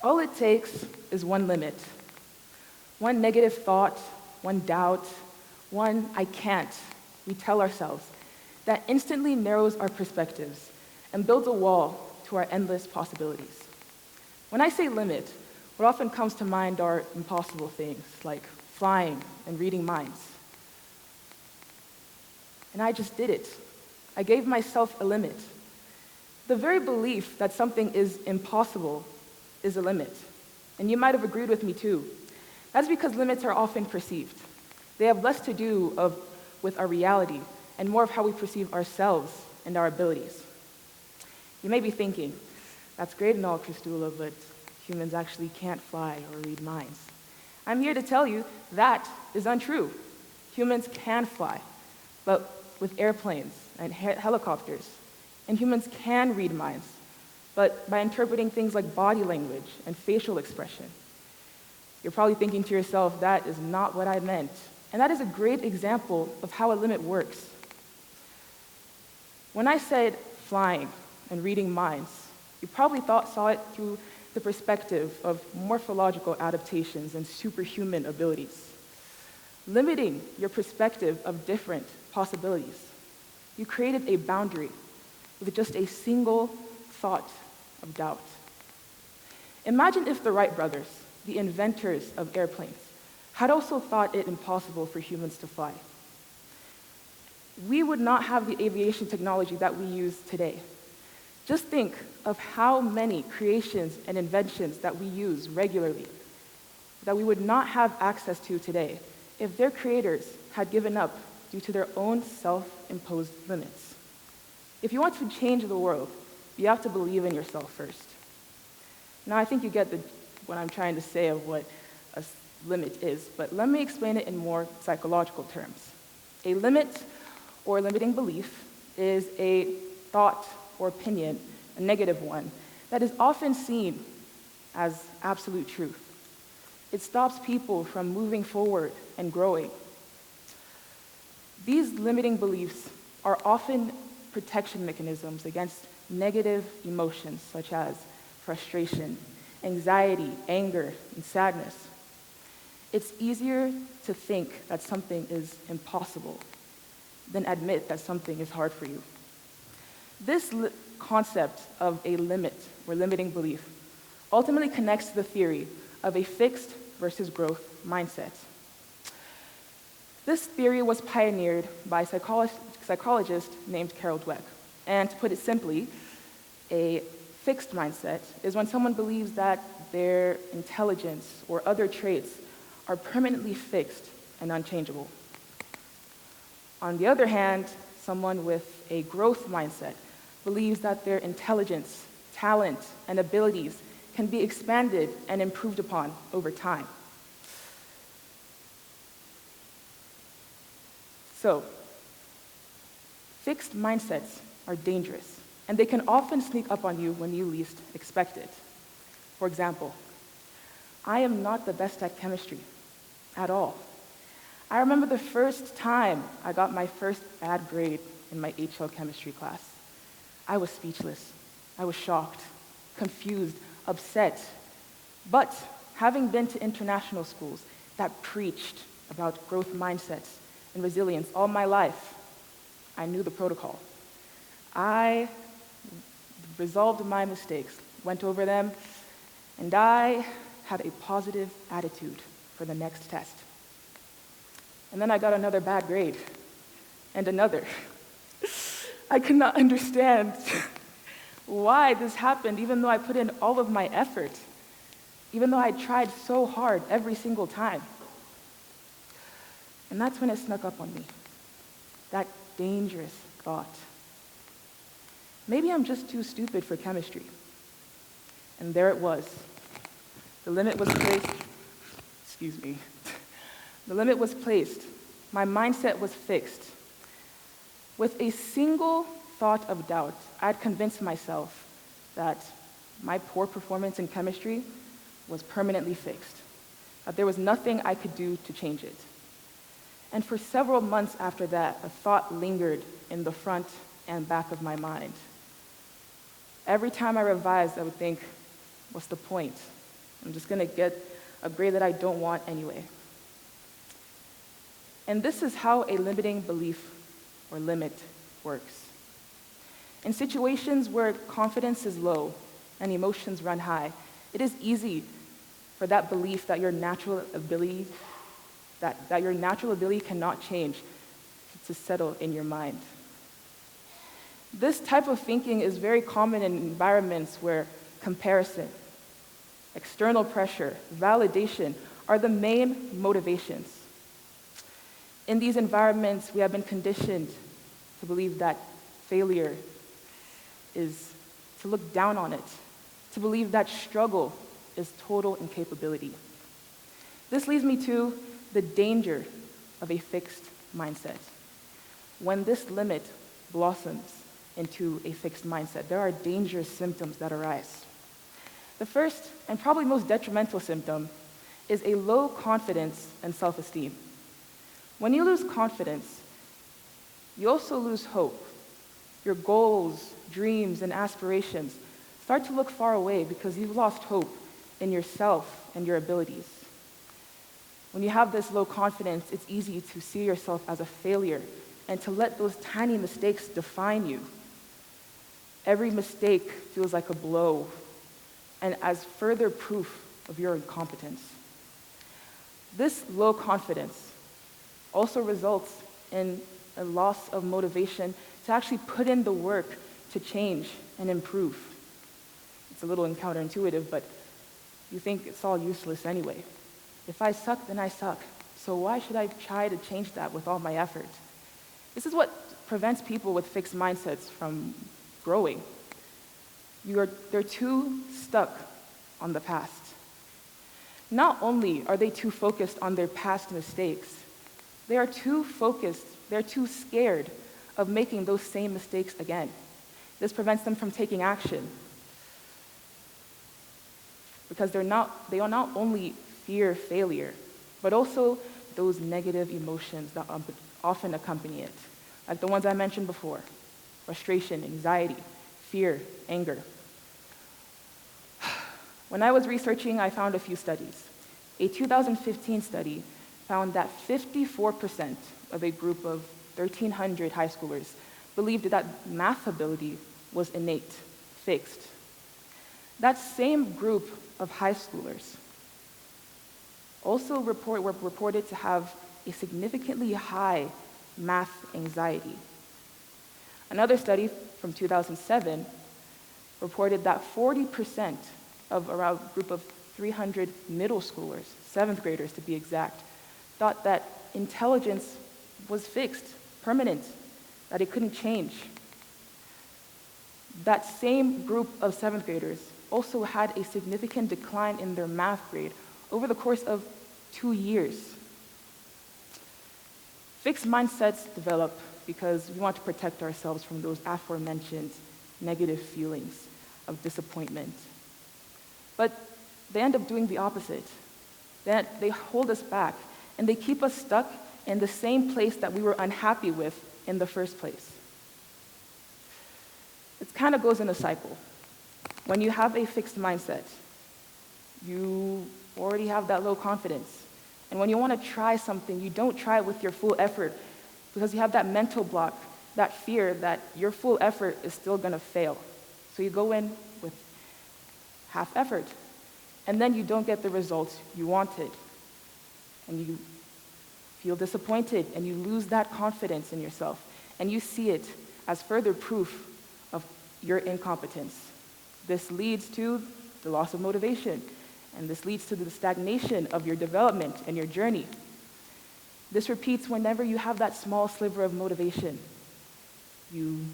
All it takes is one limit, one negative thought, one doubt, one "I can't" we tell ourselves that instantly narrows our perspectives and builds a wall to our endless possibilities. When I say limit, what often comes to mind are impossible things like flying and reading minds. And I just did it. I gave myself a limit. The very belief that something is impossible is a limit. And you might have agreed with me too. That's because limits are often perceived. They have less to do with our reality and more of how we perceive ourselves and our abilities. You may be thinking, that's great and all, Kristula, but humans actually can't fly or read minds. I'm here to tell you that is untrue. Humans can fly, but with airplanes and helicopters. And humans can read minds, but by interpreting things like body language and facial expression. You're probably thinking to yourself, that is not what I meant. And that is a great example of how a limit works. When I said flying and reading minds, you probably saw it through the perspective of morphological adaptations and superhuman abilities. Limiting your perspective of different possibilities, you created a boundary with just a single thought of doubt. Imagine if the Wright brothers, the inventors of airplanes, had also thought it impossible for humans to fly. We would not have the aviation technology that we use today. Just think of how many creations and inventions that we use regularly that we would not have access to today if their creators had given up due to their own self-imposed limits. If you want to change the world, you have to believe in yourself first. Now, I think you get what I'm trying to say of what a limit is, but let me explain it in more psychological terms. A limit or limiting belief is a thought or opinion, a negative one, that is often seen as absolute truth. It stops people from moving forward and growing. These limiting beliefs are often protection mechanisms against negative emotions such as frustration, anxiety, anger, and sadness. It's easier to think that something is impossible than admit that something is hard for you. This concept of a limit or limiting belief ultimately connects to the theory of a fixed versus growth mindset. This theory was pioneered by a psychologist named Carol Dweck. And to put it simply, a fixed mindset is when someone believes that their intelligence or other traits are permanently fixed and unchangeable. On the other hand, someone with a growth mindset believes that their intelligence, talent, and abilities can be expanded and improved upon over time. So, fixed mindsets are dangerous, and they can often sneak up on you when you least expect it. For example, I am not the best at chemistry at all. I remember the first time I got my first bad grade in my HL chemistry class. I was speechless. I was shocked, confused, upset. But having been to international schools that preached about growth mindsets and resilience all my life, I knew the protocol. I resolved my mistakes, went over them, and I had a positive attitude for the next test. And then I got another bad grade, and another. I could not understand why this happened, even though I put in all of my effort, even though I tried so hard every single time. And that's when it snuck up on me, that dangerous thought. Maybe I'm just too stupid for chemistry. And there it was. The limit was placed. Excuse me. The limit was placed. My mindset was fixed. With a single thought of doubt, I'd convinced myself that my poor performance in chemistry was permanently fixed, that there was nothing I could do to change it. And for several months after that, a thought lingered in the front and back of my mind. Every time I revised, I would think, what's the point? I'm just going to get a grade that I don't want anyway. And this is how a limiting belief or limit works. In situations where confidence is low and emotions run high, it is easy for that belief that your natural ability cannot change to settle in your mind. This type of thinking is very common in environments where comparison, external pressure, validation are the main motivations. In these environments, we have been conditioned to believe that failure is to look down on it, to believe that struggle is total incapability. This leads me to the danger of a fixed mindset. When this limit blossoms into a fixed mindset, there are dangerous symptoms that arise. The first and probably most detrimental symptom is a low confidence and self-esteem. When you lose confidence, you also lose hope. Your goals, dreams, and aspirations start to look far away because you've lost hope in yourself and your abilities. When you have this low confidence, it's easy to see yourself as a failure and to let those tiny mistakes define you. Every mistake feels like a blow and as further proof of your incompetence. This low confidence also results in a loss of motivation to actually put in the work to change and improve. It's a little counterintuitive, but you think it's all useless anyway. If I suck, then I suck. So why should I try to change that with all my effort? This is what prevents people with fixed mindsets from growing. They're too stuck on the past. Not only are they too focused on their past mistakes, they're too scared of making those same mistakes again. This prevents them from taking action because they not only fear failure, but also those negative emotions that often accompany it, like the ones I mentioned before: frustration, anxiety, fear, anger. When I was researching, I found a few studies. A 2015 study found that 54% of a group of 1,300 high schoolers believed that math ability was innate, fixed. That same group of high schoolers also were reported to have a significantly high math anxiety. Another study from 2007 reported that 40% of around a group of 300 middle schoolers, seventh graders to be exact, thought that intelligence was fixed, permanent, that it couldn't change. That same group of seventh graders also had a significant decline in their math grade over the course of 2 years. Fixed mindsets develop because we want to protect ourselves from those aforementioned negative feelings of disappointment. But they end up doing the opposite. They hold us back, and they keep us stuck in the same place that we were unhappy with in the first place. It kind of goes in a cycle. When you have a fixed mindset, you already have that low confidence. And when you want to try something, you don't try it with your full effort because you have that mental block, that fear that your full effort is still going to fail. So you go in with half effort, and then you don't get the results you wanted. And you feel disappointed, and you lose that confidence in yourself, and you see it as further proof of your incompetence. This leads to the loss of motivation, and this leads to the stagnation of your development and your journey. This repeats whenever you have that small sliver of motivation. You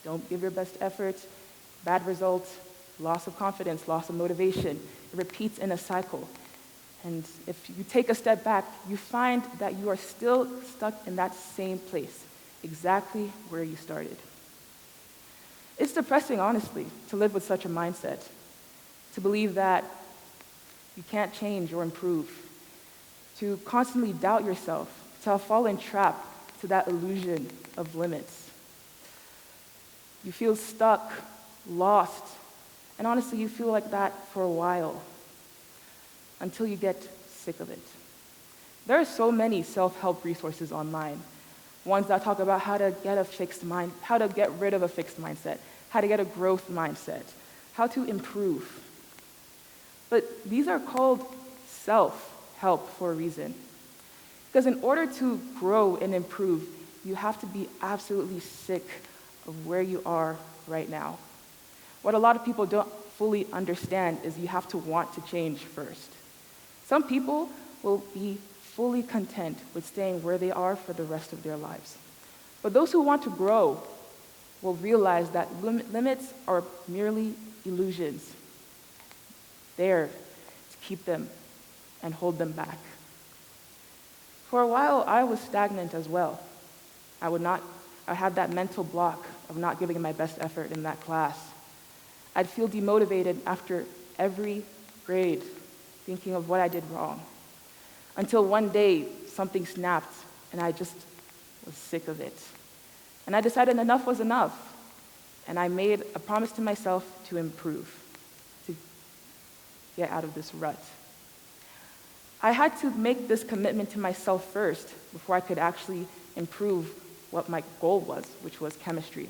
don't give your best effort, bad results, loss of confidence, loss of motivation. It repeats in a cycle. And if you take a step back, you find that you are still stuck in that same place, exactly where you started. It's depressing, honestly, to live with such a mindset, to believe that you can't change or improve, to constantly doubt yourself, to have fallen trapped to that illusion of limits. You feel stuck, lost, and honestly, you feel like that for a while. until you get sick of it. There are so many self-help resources online, ones that talk about how to get how to get rid of a fixed mindset, how to get a growth mindset, how to improve. But these are called self-help for a reason. Because in order to grow and improve, you have to be absolutely sick of where you are right now. What a lot of people don't fully understand is you have to want to change first. Some people will be fully content with staying where they are for the rest of their lives. But those who want to grow will realize that limits are merely illusions, there to keep them and hold them back. For a while, I was stagnant as well. I had that mental block of not giving my best effort in that class. I'd feel demotivated after every grade, thinking of what I did wrong. Until one day, something snapped, and I just was sick of it. And I decided enough was enough, and I made a promise to myself to improve, to get out of this rut. I had to make this commitment to myself first before I could actually improve what my goal was, which was chemistry.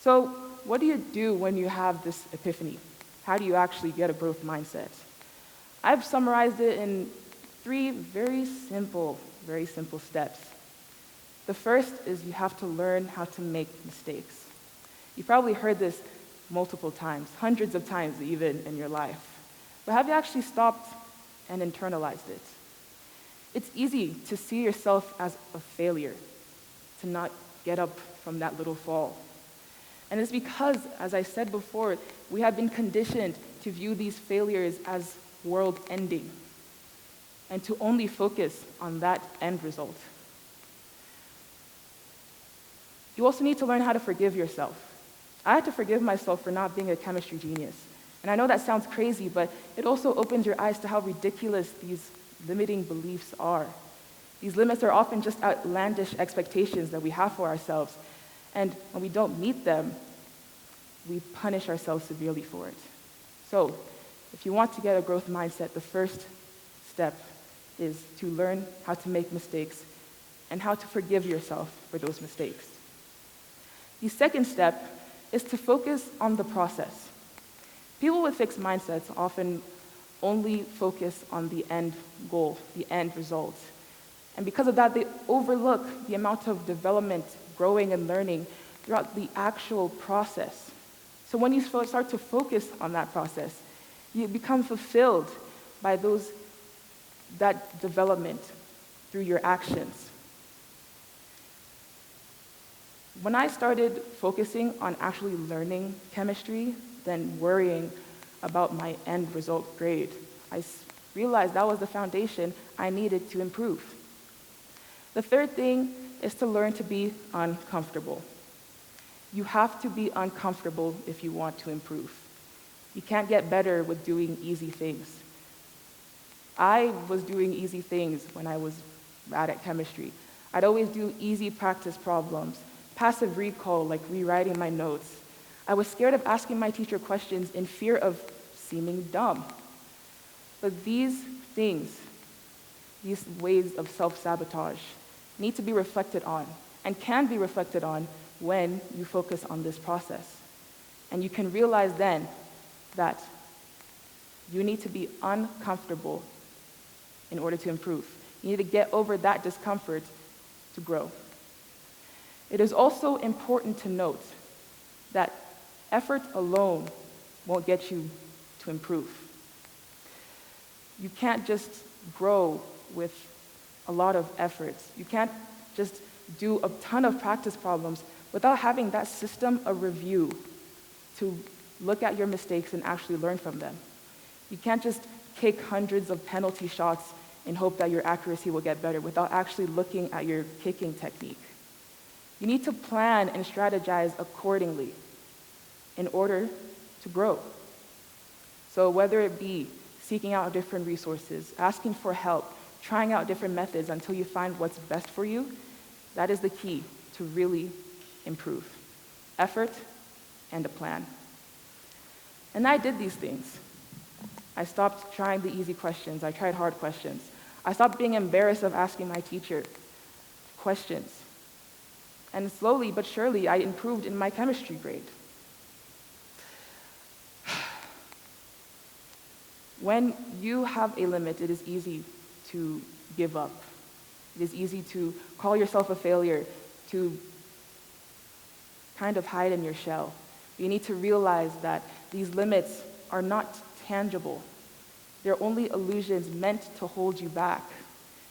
So what do you do when you have this epiphany? How do you actually get a growth mindset? I've summarized it in 3 very simple steps. The first is you have to learn how to make mistakes. You've probably heard this multiple times, hundreds of times even in your life. But have you actually stopped and internalized it? It's easy to see yourself as a failure, to not get up from that little fall. And it's because, as I said before, we have been conditioned to view these failures as world-ending and to only focus on that end result. You also need to learn how to forgive yourself. I had to forgive myself for not being a chemistry genius. And I know that sounds crazy, but it also opens your eyes to how ridiculous these limiting beliefs are. These limits are often just outlandish expectations that we have for ourselves. And when we don't meet them, we punish ourselves severely for it. So, if you want to get a growth mindset, the first step is to learn how to make mistakes and how to forgive yourself for those mistakes. The second step is to focus on the process. People with fixed mindsets often only focus on the end goal, the end result. And because of that, they overlook the amount of development, growing, and learning throughout the actual process. So when you start to focus on that process, you become fulfilled by that development through your actions. When I started focusing on actually learning chemistry, then worrying about my end result grade, I realized that was the foundation I needed to improve. The third thing is to learn to be uncomfortable. You have to be uncomfortable if you want to improve. You can't get better with doing easy things. I was doing easy things when I was bad at chemistry. I'd always do easy practice problems, passive recall like rewriting my notes. I was scared of asking my teacher questions in fear of seeming dumb. But these things, these ways of self-sabotage, need to be reflected on and can be reflected on when you focus on this process. And you can realize then that you need to be uncomfortable in order to improve. You need to get over that discomfort to grow. It is also important to note that effort alone won't get you to improve. You can't just grow with a lot of efforts. You can't just do a ton of practice problems without having that system of review to look at your mistakes and actually learn from them. You can't just kick hundreds of penalty shots and hope that your accuracy will get better without actually looking at your kicking technique. You need to plan and strategize accordingly in order to grow. So whether it be seeking out different resources, asking for help, trying out different methods until you find what's best for you, that is the key to really improve. Effort and a plan. And I did these things. I stopped trying the easy questions. I tried hard questions. I stopped being embarrassed of asking my teacher questions. And slowly but surely, I improved in my chemistry grade. When you have a limit, it is easy to give up. It is easy to call yourself a failure, to kind of hide in your shell. You need to realize that these limits are not tangible. They're only illusions meant to hold you back.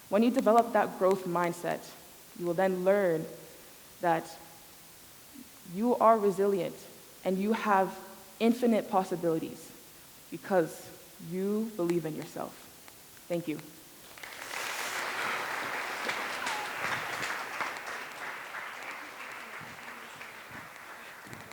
When you develop that growth mindset, you will then learn that you are resilient and you have infinite possibilities because you believe in yourself. Thank you.